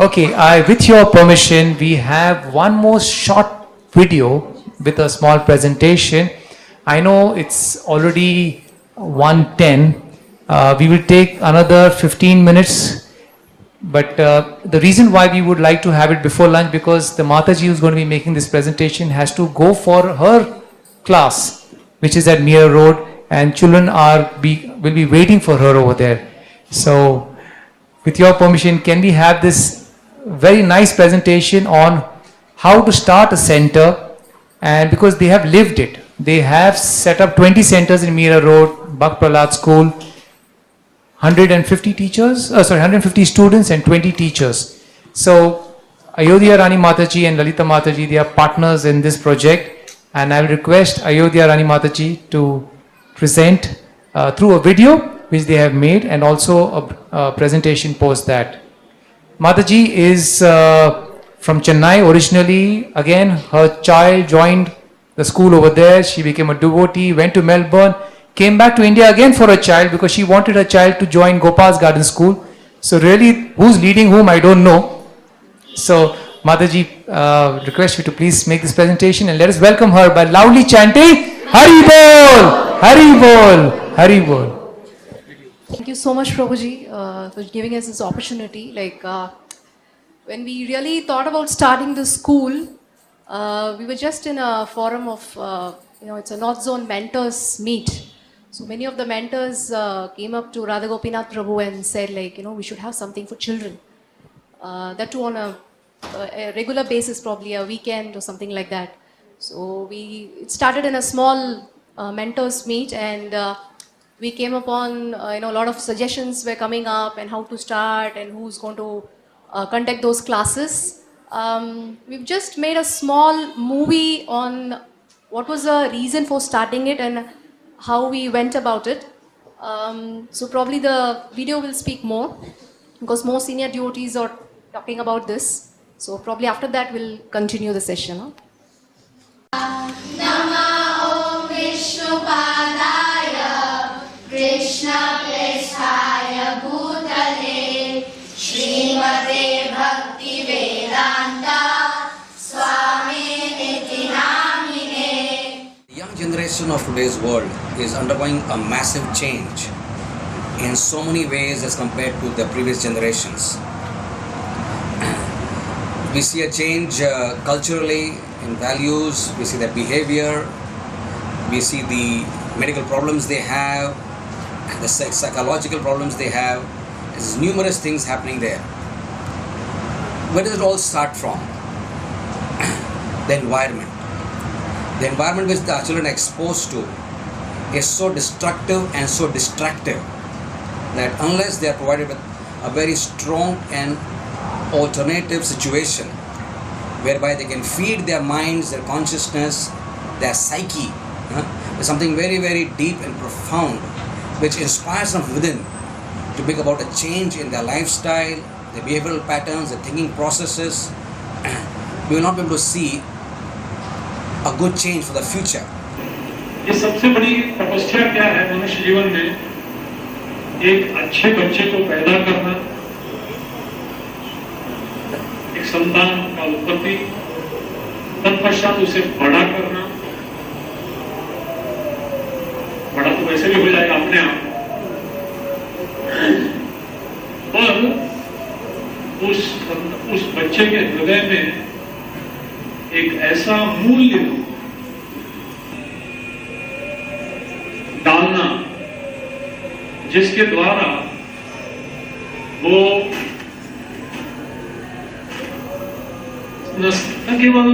Okay, with your permission, we have one more short video with a small presentation. I know it's already 1:10. We will take another 15 minutes. But the reason why we would like to have it before lunch, because the Mataji who's going to be making this presentation has to go for her class, which is at Mira Road, and children will be waiting for her over there. So, with your permission, can we have this very nice presentation on how to start a center, and because they have lived it. They have set up 20 centers in Mira Road, Pralhada School, 150 teachers, 150 students and 20 teachers. So Ayodhyarani Mataji and Lalita Mataji, they are partners in this project, and I will request Ayodhyarani Mataji to present through a video which they have made, and also a presentation post that. Mataji is from Chennai originally. Again, her child joined the school over there. She became a devotee, went to Melbourne, came back to India again for a child because she wanted her child to join Gopal's Garden School. So really, who's leading whom, I don't know. So Mataji, request you to please make this presentation, and let us welcome her by loudly chanting Hari Bol! Hari Bol! Hari Bol! Thank you so much, Prabhuji, for giving us this opportunity. When we really thought about starting the school, we were just in a forum of, it's a North Zone mentors meet. So many of the mentors came up to Radha Gopinath Prabhu and said, we should have something for children. That too on a regular basis, probably a weekend or something like that. So it started in a small mentors meet, and we came upon, a lot of suggestions were coming up, and how to start and who's going to conduct those classes. We've just made a small movie on what was the reason for starting it and how we went about it. So probably the video will speak more, because more senior devotees are talking about this. So probably after that we'll continue the session. Huh? Nama Om Vishnu Padaya Krishna Prestaya Bhutale Srimate Bhakti Vedanta Swami Niti Namine. The young generation of today's world is undergoing a massive change in so many ways as compared to the previous generations. We see a change culturally in values, we see their behavior, we see the medical problems they have, the psychological problems they have. There's numerous things happening there. Where does it all start from? The environment. The environment which the children are exposed to is so destructive and so distractive that unless they are provided with a very strong and alternative situation whereby they can feed their minds, their consciousness, their psyche, with something very, very deep and profound which inspires them within to bring about a change in their lifestyle, their behavioral patterns, their thinking processes, we will not be able to see a good change for the future. ये सबसे बड़ी तपस्या क्या है मनुष्य जीवन में? एक अच्छे बच्चे को पैदा करना, एक संतान का उत्पत्ति, तत्पश्चात उसे बड़ा करना। बड़ा तो वैसे भी हो जाएगा अपने आप, और उस बच्चे के हृदय में एक ऐसा मूल्य डालना जिसके द्वारा वो न केवल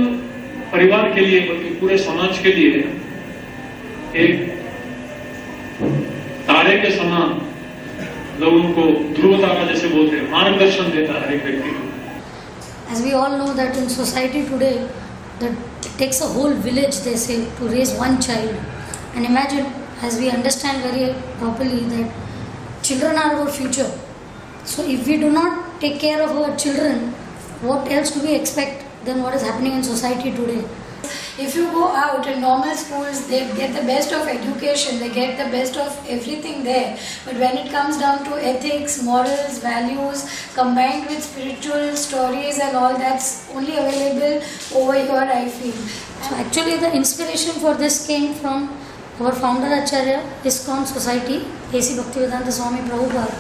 परिवार के लिए बल्कि पूरे समाज के लिए एक तारे के समान लोगों को ध्रुव तारा जैसे बोलते हैं मार्गदर्शन देता है हर एक व्यक्ति को. As we all know that in society today, that it takes a whole village, they say, to raise one child. And imagine, as we understand very properly, that children are our future. So if we do not take care of our children, what else do we expect than what is happening in society today? If you go out in normal schools, they get the best of education, they get the best of everything there. But when it comes down to ethics, morals, values, combined with spiritual stories and all, that's only available over here, I feel. So actually the inspiration for this came from our founder Acharya, ISKCON Society, A.C. Bhaktivedanta Swami Prabhupada,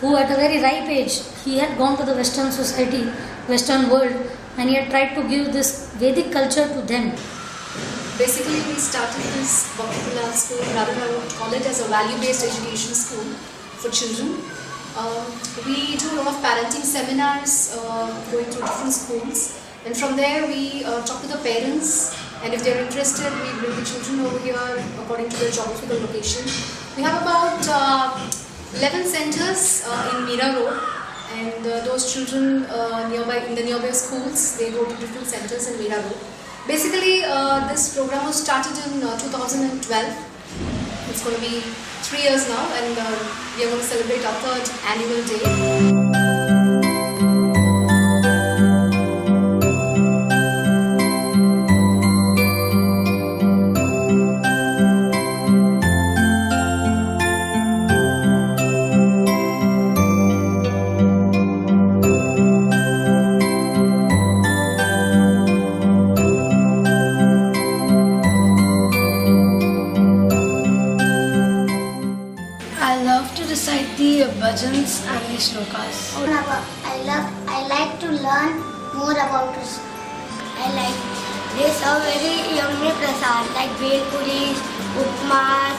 who at a very ripe age, he had gone to the Western society, Western world, and he had tried to give this Vedic culture to them. Basically, we started this Bhakti school, rather I would call it as a value-based education school for children. We do a lot of parenting seminars going to different schools, and from there we talk to the parents, and if they're interested, we bring the children over here according to their geographical location. We have about 11 centers in Mira Road, and those children in the nearby schools, they go to different centers in Mira Road. Basically, this program was started in 2012. It's going to be 3 years now, and we are going to celebrate our 3rd annual day. Recite the bhajans and the shlokas. I like to learn more about us. I like they serve very yummy prasad like bhel puris, upmas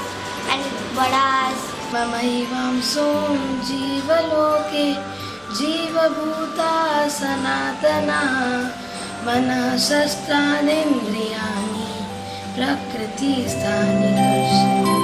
and vadas. Mamaivaamso jeevaloke jeevabhuta sanatana manasasthanindriyani prakriti sthani karshani.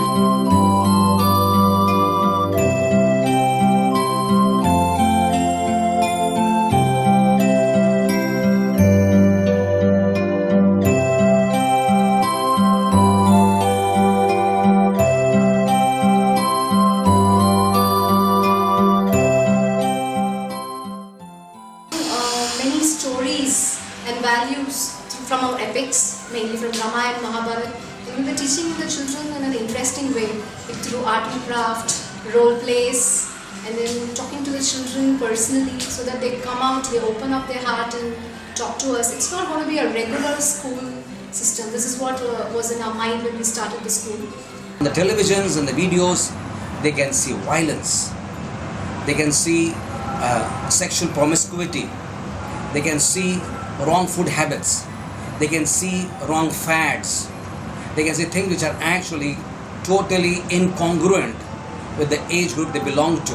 Many stories and values from our epics, mainly from Ramayana and Mahabharata, and we were teaching the children in an interesting way, like through art and craft, role plays, and then talking to the children personally so that they come out, they open up their heart and talk to us. It's not going to be a regular school system. This is what was in our mind when we started the school. The televisions and the videos, they can see violence, they can see sexual promiscuity, they can see wrong food habits, they can see wrong fads, they can see things which are actually totally incongruent with the age group they belong to,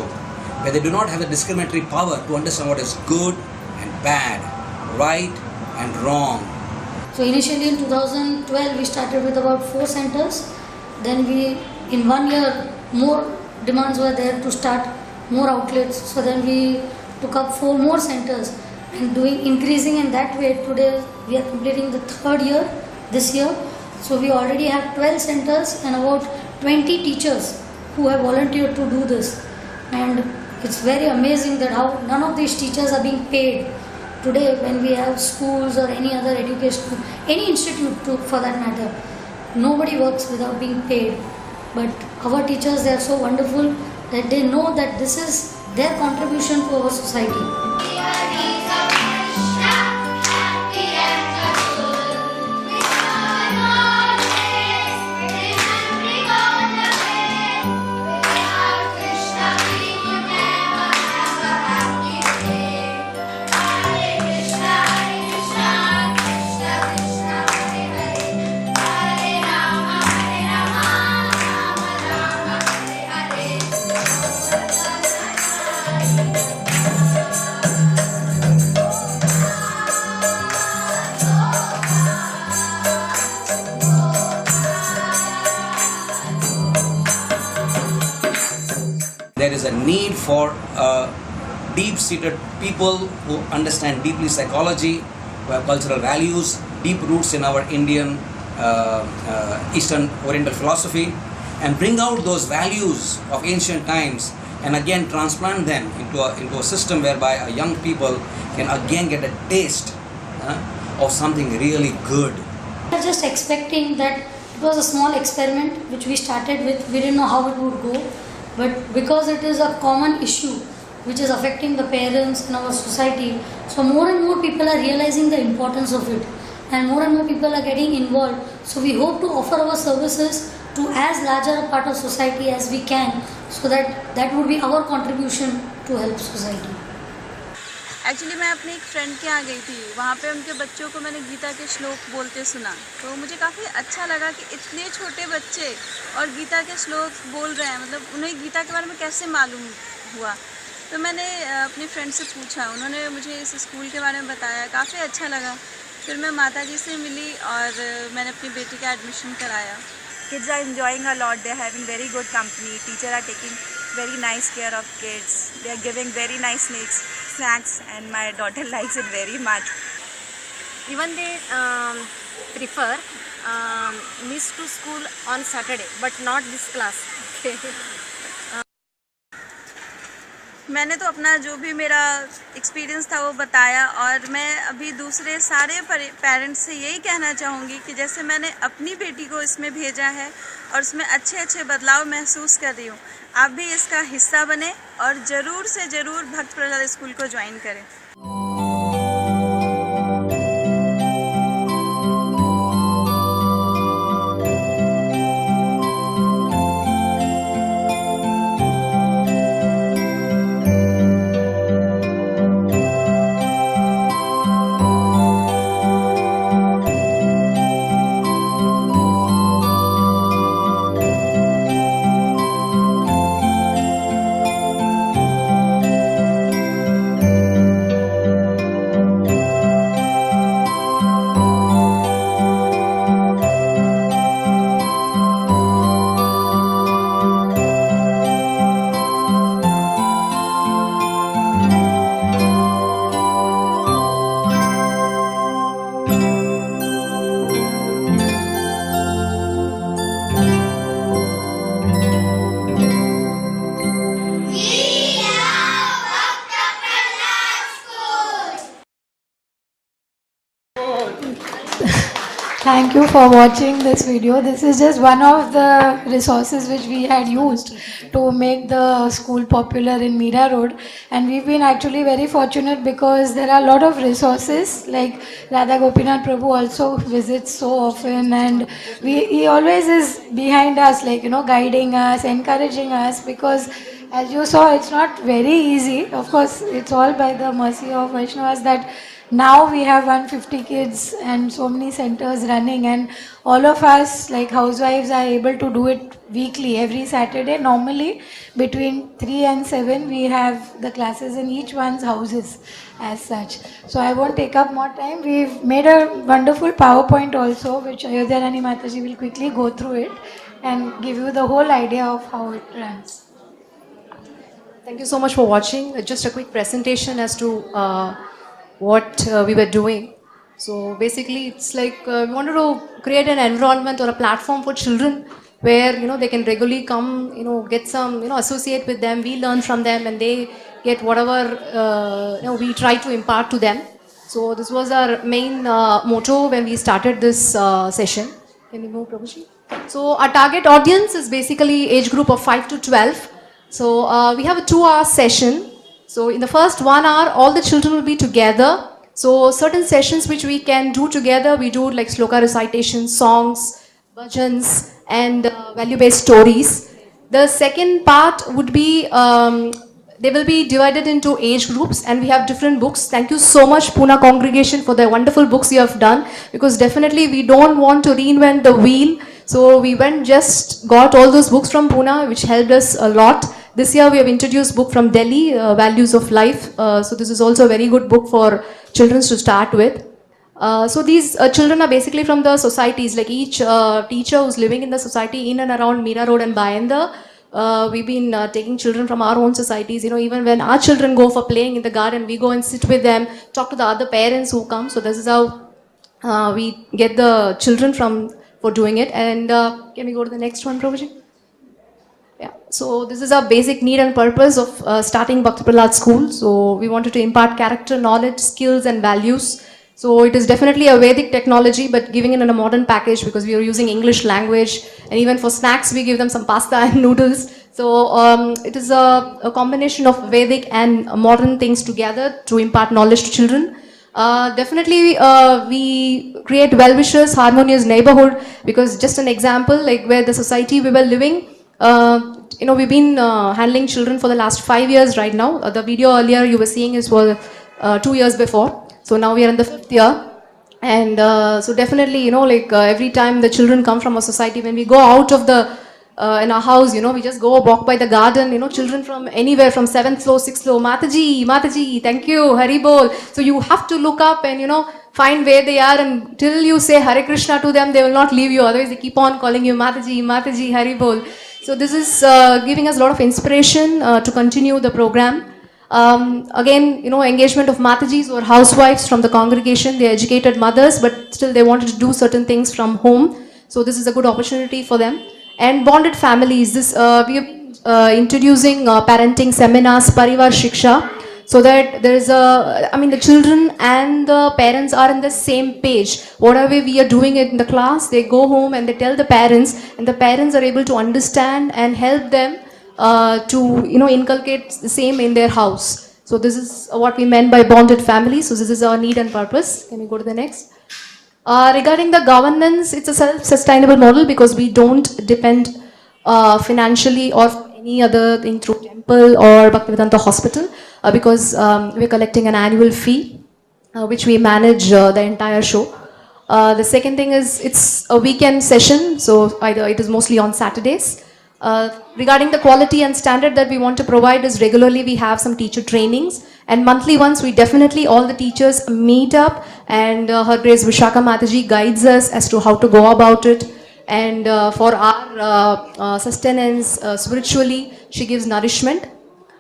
where they do not have the discriminatory power to understand what is good and bad, right and wrong. So initially in 2012 we started with about 4 centers. Then in 1 year more demands were there to start more outlets. So then we took up 4 more centers and increasing in that way. Today we are completing the 3rd year this year. So we already have 12 centers and about 20 teachers who have volunteered to do this. And it's very amazing that how none of these teachers are being paid. Today when we have schools or any other education, any institute for that matter, nobody works without being paid. But our teachers, they are so wonderful that they know that this is their contribution to our society. There is a need for deep-seated people who understand deeply psychology, who have cultural values, deep roots in our Indian Eastern Oriental philosophy, and bring out those values of ancient times and again transplant them into a system whereby young people can again get a taste of something really good. We were just expecting that it was a small experiment which we started with. We didn't know how it would go, but because it is a common issue which is affecting the parents in our society, so more and more people are realizing the importance of it, and more people are getting involved. So we hope to offer our services to as larger a part of society as we can, so that would be our contribution to help society. Actually मैं अपनी एक friend के यहाँ गई थी, वहाँ पे उनके बच्चों को मैंने गीता के श्लोक बोलते सुना, तो मुझे काफ़ी अच्छा लगा कि इतने छोटे बच्चे और गीता के श्लोक बोल रहे हैं, मतलब उन्हें गीता के बारे में कैसे मालूम हुआ। तो मैंने अपनी फ्रेंड से पूछा, उन्होंने मुझे इस स्कूल के बारे में बताया, काफ़ी अच्छा लगा। फिर मैं माता जी से मिली और मैंने अपनी बेटी का एडमिशन कराया। Kids are enjoying a lot. They are having very good company. Teachers are taking very nice care of kids. They are giving very nice snacks, and my daughter likes it very much. Even they prefer miss to school on Saturday, but not this class. मैंने तो अपना जो भी मेरा experience था वो बताया, और मैं अभी दूसरे सारे पेरेंट्स से यही कहना चाहूँगी कि जैसे मैंने अपनी बेटी को इसमें भेजा है और उसमें अच्छे अच्छे बदलाव महसूस कर रही हूँ, आप भी इसका हिस्सा बने और ज़रूर से ज़रूर भक्त प्रहलाद स्कूल को ज्वाइन करें। Thank you for watching this video. This is just one of the resources which we had used to make the school popular in Mira Road, and we've been actually very fortunate because there are a lot of resources, like Radha Gopinath Prabhu also visits so often, and he always is behind us, like, guiding us, encouraging us, because as you saw, it's not very easy. Of course, it's all by the mercy of Vaishnavas that now we have 150 kids and so many centers running, and all of us like housewives are able to do it weekly, every Saturday. Normally between 3 and 7 we have the classes in each one's houses as such. So I won't take up more time. We've made a wonderful PowerPoint also, which Ayodhyarani Mataji will quickly go through it and give you the whole idea of how it runs. Thank you so much for watching. Just a quick presentation as to what we were doing. So basically it's like we wanted to create an environment or a platform for children where they can regularly come, get some, associate with them, we learn from them, and they get whatever we try to impart to them. So this was our main motto when we started this session. Can we move, Prabhuji? So our target audience is basically age group of 5 to 12. So we have a 2-hour session. So in the first 1 hour, all the children will be together. So certain sessions which we can do together, we do like sloka recitation, songs, bhajans, and value-based stories. The second part would be, they will be divided into age groups, and we have different books. Thank you so much, Pune congregation, for the wonderful books you have done, because definitely we don't want to reinvent the wheel. So we got all those books from Pune, which helped us a lot. This year we have introduced book from Delhi, Values of Life. So this is also a very good book for children to start with. So these children are basically from the societies, like each teacher who's living in the society in and around Mira Road and Bayanda. We've been taking children from our own societies. Even when our children go for playing in the garden, we go and sit with them, talk to the other parents who come. So this is how we get the children for doing it. And can we go to the next one, Prabhuji? Yeah, so this is our basic need and purpose of starting Bhakti Pralhad School. So we wanted to impart character, knowledge, skills and values So it is definitely a Vedic technology, but giving it in a modern package because we are using English language, and even for snacks we give them some pasta and noodles. So it is a combination of Vedic and modern things together to impart knowledge to children. Definitely, we create well-wishers, harmonious neighborhood, because just an example, like where the society we were living, we've been handling children for the last 5 years right now. The video earlier you were seeing is for 2 years before. So now we are in the 5th year. And so definitely, every time the children come from a society, when we go out of the in our house, we just go walk by the garden, children from anywhere, from 7th floor, 6th floor, Mataji, thank you, Haribol. So you have to look up and, find where they are, and till you say Hare Krishna to them, they will not leave you. Otherwise, they keep on calling you Mataji, Haribol. So this is giving us a lot of inspiration to continue the program. Again, engagement of Matajis or housewives from the congregation. They educated mothers, but still they wanted to do certain things from home. So this is a good opportunity for them. And bonded families. This we are introducing parenting seminars, Parivar Shiksha, so that there is the children and the parents are in the same page. Whatever we are doing in the class, they go home and they tell the parents, and the parents are able to understand and help them to inculcate the same in their house. So this is what we meant by bonded families. So this is our need and purpose. Can we go to the next? Regarding the governance, it's a self-sustainable model because we don't depend financially or any other thing through temple or Bhaktivedanta hospital because we're collecting an annual fee which we manage the entire show. The second thing is it's a weekend session, so either it is mostly on Saturdays. Regarding the quality and standard that we want to provide is regularly we have some teacher trainings, and monthly once we definitely all the teachers meet up, and Her Grace Vishaka Mataji guides us as to how to go about it. And for our sustenance spiritually, she gives nourishment.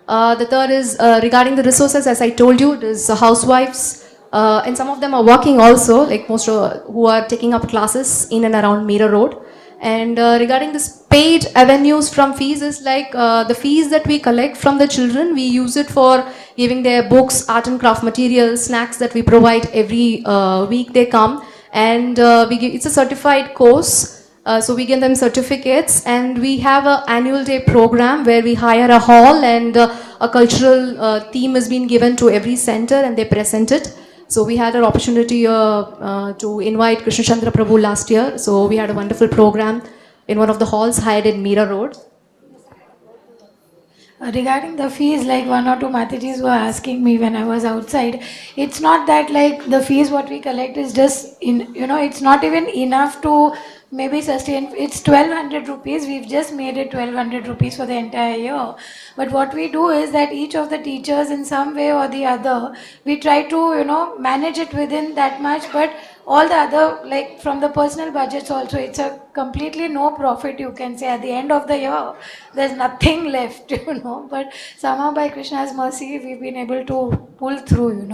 The third is regarding the resources, as I told you, it is housewives, and some of them are working also, like most who are taking up classes in and around Mira Road. And regarding this paid avenues from fees is like the fees that we collect from the children, we use it for giving their books, art and craft materials, snacks that we provide every week they come. And it's a certified course, so we give them certificates, and we have an annual day program where we hire a hall, and a cultural theme has been given to every center and they present it. So we had an opportunity to invite Krishna Chandra Prabhu last year. So we had a wonderful program in one of the halls hired in Mira Road. Regarding the fees, like one or two Matajis were asking me when I was outside, it's not that like the fees what we collect is just it's not even enough to maybe sustain. It's 1200 rupees. We've just made it 1200 rupees for the entire year. But what we do is that each of the teachers in some way or the other, we try to manage it within that much. But all the other, like from the personal budgets also, it's a completely no profit, you can say. At the end of the year, there's nothing left, but somehow by Krishna's mercy, we've been able to pull through,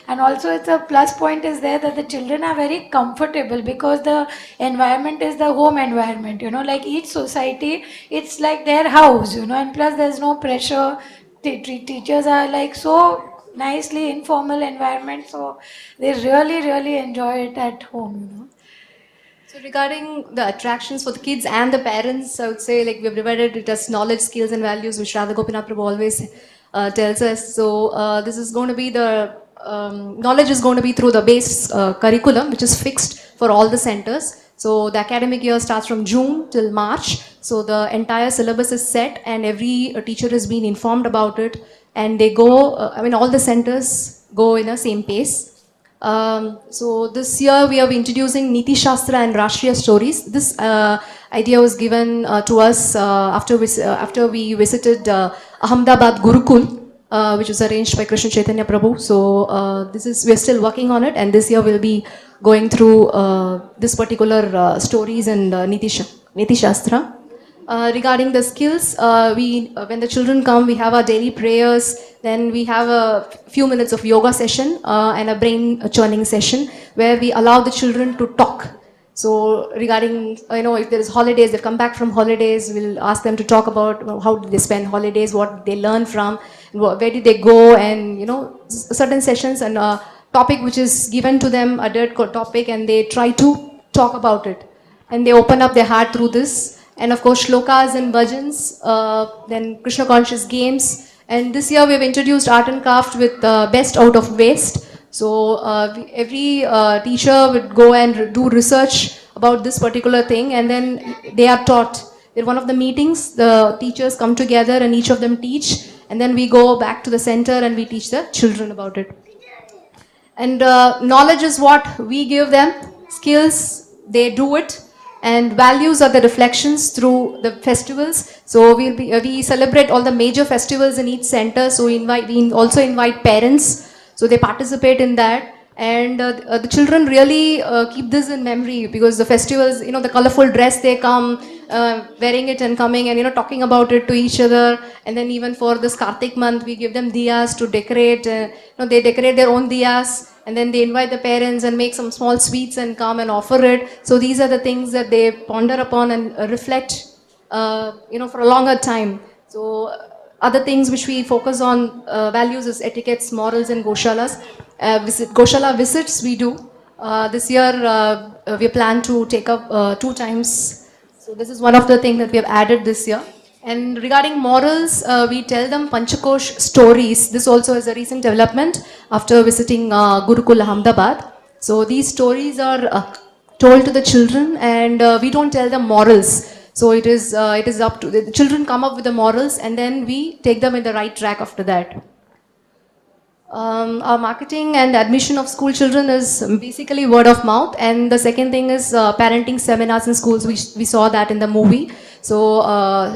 And also it's a plus point is there that the children are very comfortable because the environment is the home environment, like each society, it's like their house, and plus there's no pressure. Teachers are like so nicely informal environment, so they really enjoy it at home. So regarding the attractions for the kids and the parents, I would say like we have divided it as knowledge, skills and values, which Radha Gopinath Prabhu always tells us. So this is going to be the knowledge is going to be through the base curriculum, which is fixed for all the centers. So the academic year starts from June till March. So the entire syllabus is set, and every teacher has been informed about it. And they go, all the centers go in a same pace. So this year we are introducing Niti Shastra and Rashtriya stories. This idea was given to us after we visited Ahmedabad Gurukul, which was arranged by Krishna Chaitanya Prabhu. So we are still working on it, and this year we'll be going through this particular stories and Niti Shastra. Regarding the skills, when the children come, we have our daily prayers, then we have a few minutes of yoga session and a brain churning session where we allow the children to talk. So regarding, if there is holidays, they come back from holidays, we'll ask them to talk about how did they spend holidays, what did they learn from, where did they go, and certain sessions, and topic which is given to them, a topic, and they try to talk about it. And they open up their heart through this. And of course, shlokas and bhajans, then Krishna conscious games. And this year we have introduced art and craft with best out of waste. So every teacher would go and do research about this particular thing, and then they are taught. In one of the meetings, the teachers come together and each of them teach, and then we go back to the center and we teach the children about it. And knowledge is what we give them, skills, they do it, and values are the reflections through the festivals. So we celebrate all the major festivals in each center, so we also invite parents, so they participate in that. And the children really keep this in memory, because the festivals, the colorful dress, they come wearing it and coming and talking about it to each other. And then even for this Kartik month, we give them diyas to decorate. They decorate their own diyas, and then they invite the parents and make some small sweets and come and offer it. So these are the things that they ponder upon and reflect for a longer time. So other things which we focus on values is etiquettes, morals, and goshalas. Goshala visits we do. This year we plan to take up 2 times. So this is one of the things that we have added this year. And regarding morals, we tell them Panchakosh stories. This also is a recent development after visiting Gurukul Ahmedabad. So these stories are told to the children, and we don't tell them morals. So it is up to the children come up with the morals, and then we take them in the right track after that. Our marketing and admission of school children is basically word of mouth, and the second thing is parenting seminars in schools. We saw that in the movie. So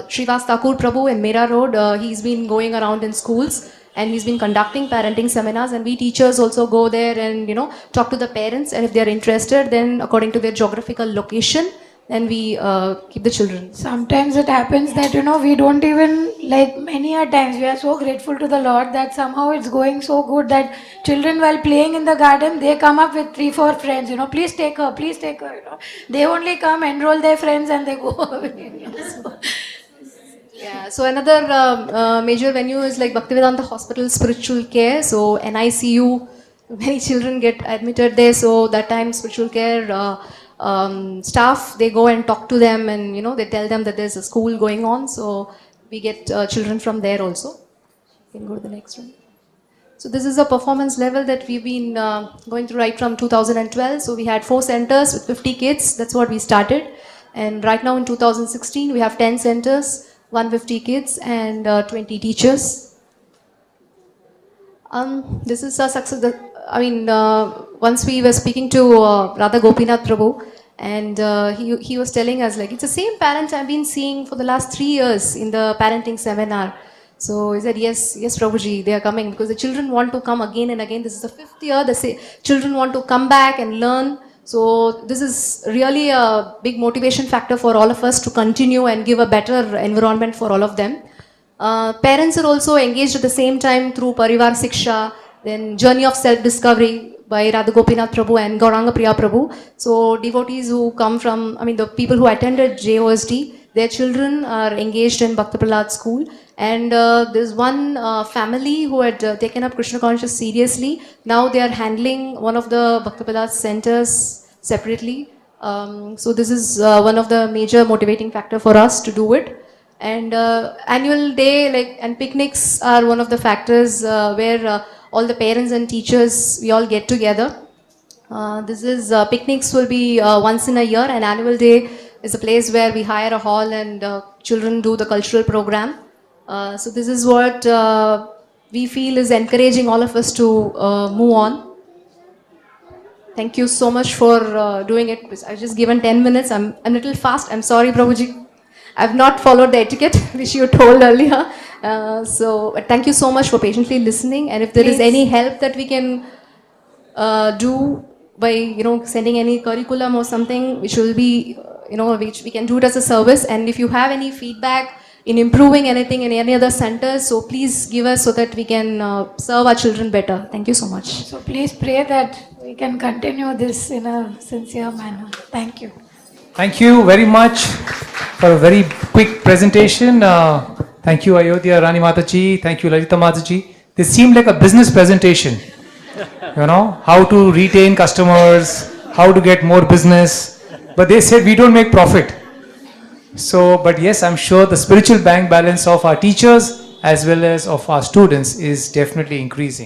Srivas Thakur Prabhu in Mira Road, he's been going around in schools and he's been conducting parenting seminars, and we teachers also go there and talk to the parents, and if they're interested, then according to their geographical location, then we keep the children. Sometimes it happens that, we don't even, many a times, we are so grateful to the Lord that somehow it's going so good that children, while playing in the garden, they come up with 3-4 friends, please take her, They only come, enroll their friends, and they go away. Yeah, so another major venue is like Bhaktivedanta Hospital Spiritual Care. So NICU, many children get admitted there. So that time spiritual care staff, they go and talk to them, and they tell them that there's a school going on. So we get children from there also. You can go to the next one. So this is a performance level that we've been going through right from 2012. So we had 4 centers with 50 kids. That's what we started. And right now in 2016, we have 10 centers, 150 kids, and 20 teachers. This is a success. Once we were speaking to Radha Gopinath Prabhu, and he was telling us, it's the same parents I've been seeing for the last 3 years in the parenting seminar. So he said, yes, Prabhuji, they are coming because the children want to come again and again. This is the 5th year. The children want to come back and learn. So this is really a big motivation factor for all of us to continue and give a better environment for all of them. Parents are also engaged at the same time through Parivar Siksha, then Journey of Self-Discovery by Radha Gopinath Prabhu and Gauranga Priya Prabhu. So devotees who come from, the people who attended JOSD, their children are engaged in Bhakti Pralhada school. And there's one family who had taken up Krishna conscious seriously. Now they are handling one of the Bhakti Pralhada centers separately. So this is one of the major motivating factor for us to do it. And annual day and picnics are one of the factors where all the parents and teachers, we all get together. This is picnics will be once in a year, and annual day is a place where we hire a hall and children do the cultural program. So this is what we feel is encouraging all of us to move on. Thank you so much for doing it. I've just given 10 minutes. I'm a little fast. I'm sorry, Prabhuji. I've not followed the etiquette which you told earlier. So thank you so much for patiently listening. And if there is any help that we can do by sending any curriculum or something, which will be which we can do it as a service. And if you have any feedback in improving anything in any other centers, so please give us so that we can serve our children better. Thank you so much. So please pray that we can continue this in a sincere manner. Thank you. Thank you very much for a very quick presentation. Thank you, Ayodhyarani Mataji. Thank you, Lalita Mataji. This seemed like a business presentation. how to retain customers, how to get more business. But they said we don't make profit. So, but yes, I'm sure the spiritual bank balance of our teachers as well as of our students is definitely increasing.